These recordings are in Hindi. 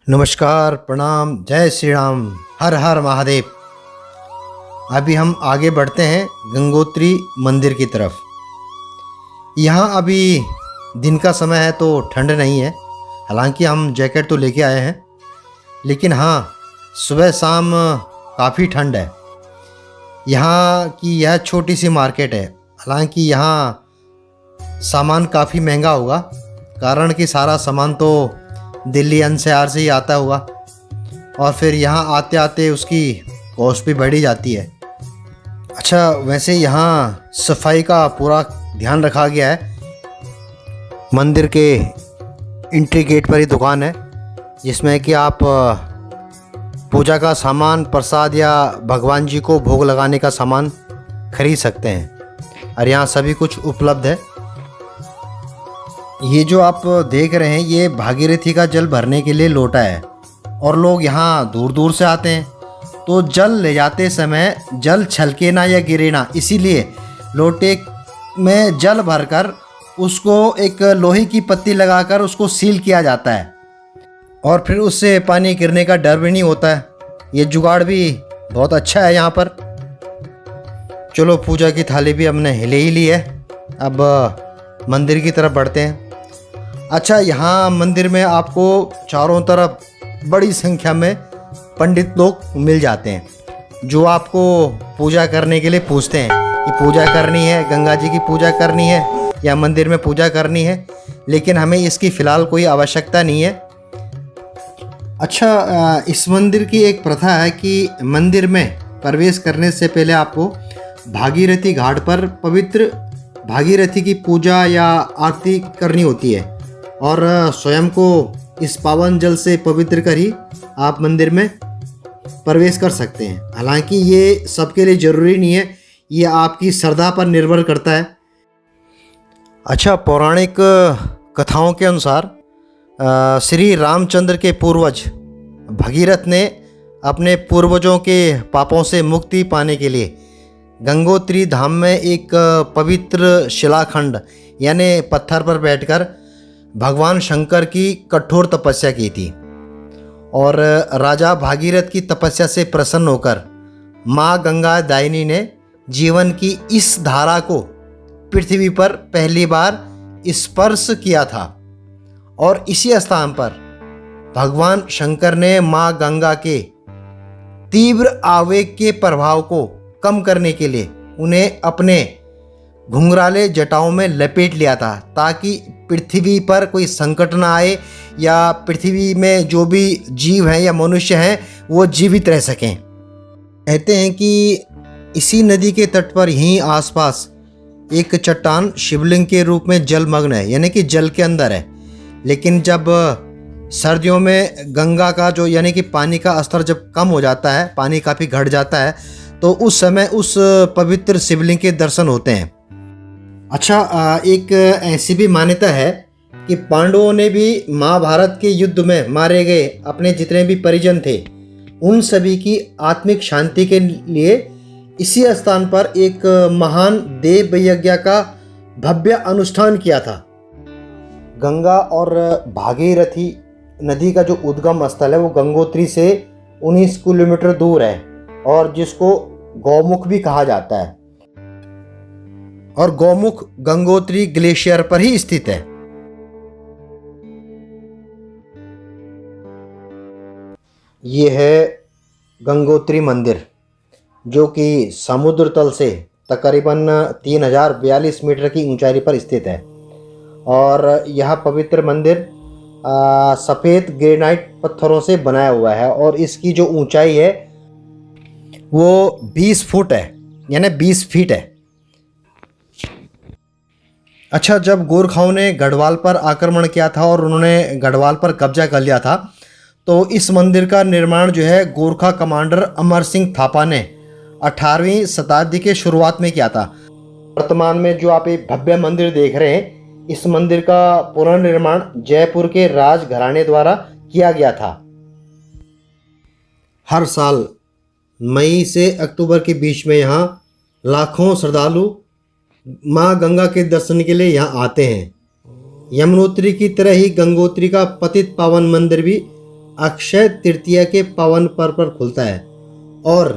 नमस्कार, प्रणाम, जय श्री राम, हर हर महादेव। अभी हम आगे बढ़ते हैं गंगोत्री मंदिर की तरफ। यहाँ अभी दिन का समय है तो ठंड नहीं है, हालांकि हम जैकेट तो लेके आए हैं, लेकिन हाँ सुबह शाम काफ़ी ठंड है। यहाँ की यह छोटी सी मार्केट है, हालांकि यहाँ सामान काफ़ी महंगा होगा, कारण कि सारा सामान तो दिल्ली एनसीआर से ही आता होगा और फिर यहाँ आते आते उसकी कॉस्ट भी बढ़ी जाती है। अच्छा, वैसे यहाँ सफाई का पूरा ध्यान रखा गया है। मंदिर के एंट्री गेट पर ही दुकान है जिसमें कि आप पूजा का सामान, प्रसाद या भगवान जी को भोग लगाने का सामान खरीद सकते हैं और यहाँ सभी कुछ उपलब्ध है। ये जो आप देख रहे हैं ये भागीरथी का जल भरने के लिए लोटा है और लोग यहाँ दूर दूर से आते हैं, तो जल ले जाते समय जल छलके ना या गिरे ना, इसीलिए लोटे में जल भरकर उसको एक लोहे की पत्ती लगाकर उसको सील किया जाता है और फिर उससे पानी गिरने का डर भी नहीं होता है। ये जुगाड़ भी बहुत अच्छा है यहाँ पर। चलो, पूजा की थाली भी हमने हिले ही ली है, अब मंदिर की तरफ बढ़ते हैं। अच्छा, यहाँ मंदिर में आपको चारों तरफ बड़ी संख्या में पंडित लोग मिल जाते हैं जो आपको पूजा करने के लिए पूछते हैं कि पूजा करनी है, गंगा जी की पूजा करनी है या मंदिर में पूजा करनी है, लेकिन हमें इसकी फ़िलहाल कोई आवश्यकता नहीं है। अच्छा, इस मंदिर की एक प्रथा है कि मंदिर में प्रवेश करने से पहले आपको भागीरथी घाट पर पवित्र भागीरथी की पूजा या आरती करनी होती है और स्वयं को इस पावन जल से पवित्र कर ही आप मंदिर में प्रवेश कर सकते हैं। हालांकि ये सबके लिए ज़रूरी नहीं है, ये आपकी श्रद्धा पर निर्भर करता है। अच्छा, पौराणिक कथाओं के अनुसार श्री रामचंद्र के पूर्वज भगीरथ ने अपने पूर्वजों के पापों से मुक्ति पाने के लिए गंगोत्री धाम में एक पवित्र शिलाखंड यानी पत्थर पर बैठकर भगवान शंकर की कठोर तपस्या की थी और राजा भागीरथ की तपस्या से प्रसन्न होकर माँ गंगा दायिनी ने जीवन की इस धारा को पृथ्वी पर पहली बार स्पर्श किया था और इसी स्थान पर भगवान शंकर ने माँ गंगा के तीव्र आवेग के प्रभाव को कम करने के लिए उन्हें अपने घुंघराले जटाओं में लपेट लिया था, ताकि पृथ्वी पर कोई संकट ना आए या पृथ्वी में जो भी जीव हैं या मनुष्य हैं वो जीवित रह सकें। कहते हैं कि इसी नदी के तट पर यहीं आसपास एक चट्टान शिवलिंग के रूप में जलमग्न है, यानी कि जल के अंदर है। लेकिन जब सर्दियों में गंगा का जो यानी कि पानी का स्तर जब कम हो जाता है, पानी काफ़ी घट जाता है, तो उस समय उस पवित्र शिवलिंग के दर्शन होते हैं। अच्छा, एक ऐसी भी मान्यता है कि पांडवों ने भी महाभारत के युद्ध में मारे गए अपने जितने भी परिजन थे उन सभी की आत्मिक शांति के लिए इसी स्थान पर एक महान देव यज्ञ का भव्य अनुष्ठान किया था। गंगा और भागीरथी नदी का जो उद्गम स्थल है वो गंगोत्री से 19 किलोमीटर दूर है और जिसको गौमुख भी कहा जाता है और गौमुख गंगोत्री ग्लेशियर पर ही स्थित है। ये है गंगोत्री मंदिर जो कि समुद्र तल से तकरीबन 3042 मीटर की ऊंचाई पर स्थित है और यह पवित्र मंदिर सफ़ेद ग्रेनाइट पत्थरों से बनाया हुआ है और इसकी जो ऊंचाई है वो 20 फुट है, यानी 20 फीट है। अच्छा, जब गोरखाओं ने गढ़वाल पर आक्रमण किया था और उन्होंने गढ़वाल पर कब्जा कर लिया था, तो इस मंदिर का निर्माण जो है गोरखा कमांडर अमर सिंह थापा ने 18वीं शताब्दी के शुरुआत में किया था। वर्तमान में जो आप ये भव्य मंदिर देख रहे हैं, इस मंदिर का पुनर्निर्माण जयपुर के राजघराने द्वारा किया गया था। हर साल मई से अक्टूबर के बीच में यहाँ लाखों श्रद्धालु माँ गंगा के दर्शन के लिए यहाँ आते हैं। यमुनोत्री की तरह ही गंगोत्री का पतित पावन मंदिर भी अक्षय तृतीया के पावन पर्व पर खुलता है और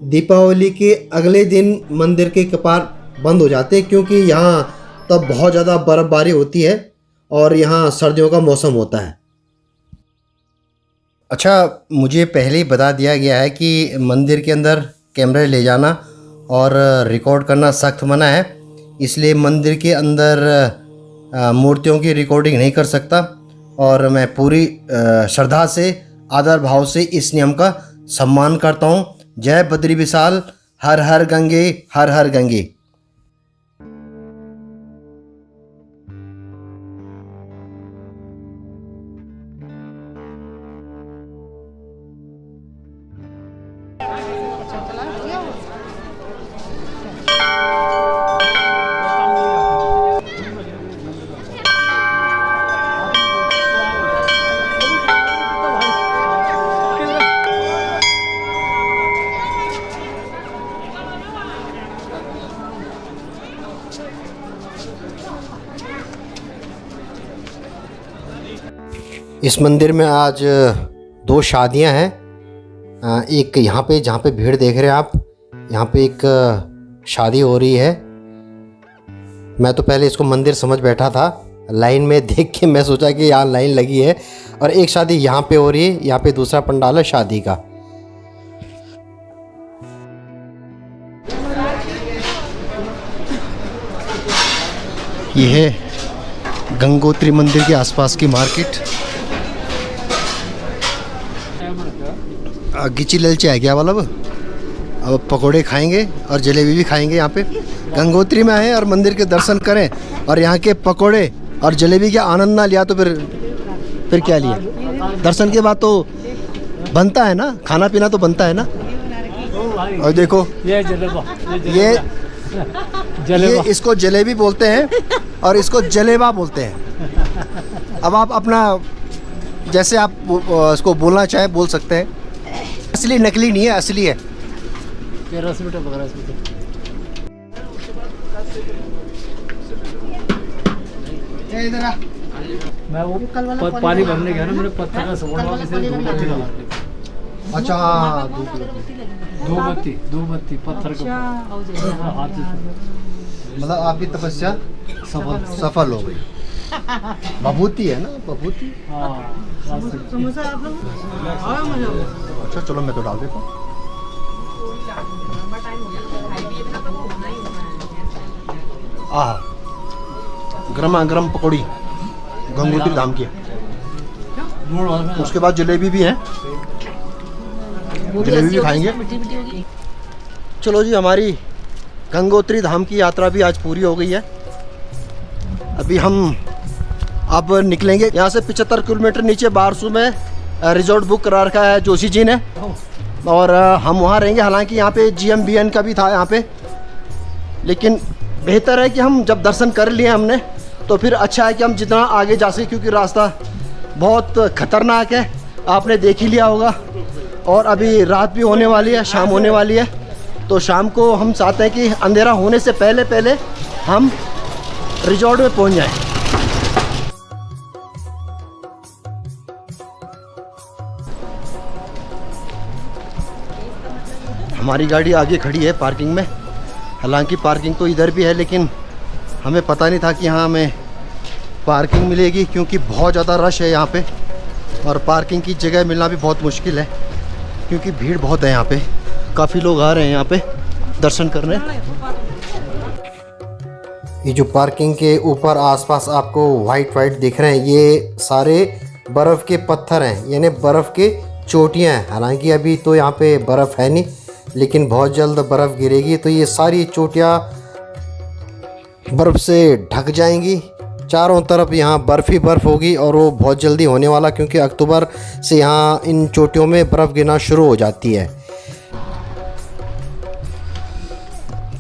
दीपावली के अगले दिन मंदिर के कपाट बंद हो जाते हैं, क्योंकि यहाँ तब बहुत ज़्यादा बर्फ़बारी होती है और यहाँ सर्दियों का मौसम होता है। अच्छा, मुझे पहले ही बता दिया गया है कि मंदिर के अंदर कैमरे ले जाना और रिकॉर्ड करना सख्त मना है, इसलिए मंदिर के अंदर मूर्तियों की रिकॉर्डिंग नहीं कर सकता और मैं पूरी श्रद्धा से, आदर भाव से इस नियम का सम्मान करता हूँ। जय बद्री विशाल, हर हर गंगे, हर हर गंगे। इस मंदिर में आज 2 शादियां हैं। एक यहाँ पे, जहाँ पे भीड़ देख रहे हैं आप, यहाँ पे एक शादी हो रही है। मैं तो पहले इसको मंदिर समझ बैठा था, लाइन में देख के मैं सोचा कि यहाँ लाइन लगी है, और एक शादी यहाँ पे हो रही है। यहाँ पे दूसरा पंडाल है शादी का। ये है गंगोत्री मंदिर के आसपास की मार्केट। गिची ललची है क्या वाला? अब पकोड़े खाएंगे और जलेबी भी खाएंगे। यहाँ पे गंगोत्री में आए और मंदिर के दर्शन करें और यहाँ के पकोड़े और जलेबी का आनंद ना लिया तो फिर क्या लिया? दर्शन के बाद तो बनता है ना, खाना पीना तो बनता है ना। और देखो ये इसको जलेबी बोलते हैं और इसको जलेबा बोलते हैं। अब आप अपना जैसे आप इसको बोलना चाहे बोल सकते हैं। असली नकली नहीं है, असली है। इधर आ। मैं वो पानी भरने गया ना, मेरे पत्थर का सपोर्ट वाले से धूपबत्ती लगा के। अच्छा हाँ, धूपबत्ती पत्थर का हाथ से। मतलब आपकी तपस्या सफल हो गई। बभूति है ना, बभूति। अच्छा चलो मैं तो डाल देता हूँ। गरमा गरम पकौड़ी गंगोत्री धाम की। उसके बाद जलेबी भी है, जलेबी भी खाएंगे। चलो जी, हमारी गंगोत्री धाम की यात्रा भी आज पूरी हो गई है। अभी हम अब निकलेंगे यहाँ से। 75 किलोमीटर नीचे बारसू में रिजॉर्ट बुक करा रखा है जोशी जी ने, और हम वहाँ रहेंगे। हालांकि यहाँ पे GMBN का भी था यहाँ पे, लेकिन बेहतर है कि हम जब दर्शन कर लिए हमने तो फिर अच्छा है कि हम जितना आगे जा सकें, क्योंकि रास्ता बहुत खतरनाक है, आपने देख ही लिया होगा। और अभी रात भी होने वाली है, शाम होने वाली है, तो शाम को हम चाहते हैं कि अंधेरा होने से पहले पहले हम रिजॉर्ट में पहुँच जाएँ। हमारी गाड़ी आगे खड़ी है पार्किंग में। हालांकि पार्किंग तो इधर भी है, लेकिन हमें पता नहीं था कि यहाँ हमें पार्किंग मिलेगी, क्योंकि बहुत ज़्यादा रश है यहाँ पे और पार्किंग की जगह मिलना भी बहुत मुश्किल है, क्योंकि भीड़ बहुत है यहाँ पे। काफ़ी लोग आ रहे हैं यहाँ पे दर्शन करने। ये जो पार्किंग के ऊपर आसपास आपको वाइट दिख रहे हैं, ये सारे बर्फ़ के पत्थर हैं, यानी बर्फ़ के चोटियाँ हैं। हालांकि अभी तो यहाँ पे बर्फ़ है नहीं, लेकिन बहुत जल्द बर्फ़ गिरेगी तो ये सारी चोटियाँ बर्फ़ से ढक जाएंगी। चारों तरफ यहाँ बर्फ़ ही बर्फ़ होगी और वो बहुत जल्दी होने वाला, क्योंकि अक्टूबर से यहाँ इन चोटियों में बर्फ़ गिरना शुरू हो जाती है।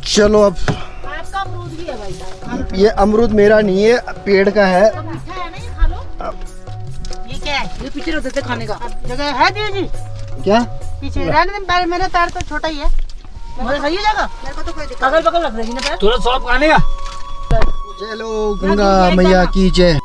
चलो अब आपका अमरूद भी है भाई। ये अमरूद मेरा नहीं है, पेड़ का है। मीठा है ना, ये खा लो। ये क्या है? ये पीछे रख देते खाने का जगह है दीदी जी। क्या पीछे रहने दे, पैर मेरा पैर तो छोटा ही है। मुझे सही है जगह, मेरे को तो कोई दिक्कत अगल बगल रख देगी ना पैर। तुरंत सौंप खाने का। चलो गंगा मैया की जय।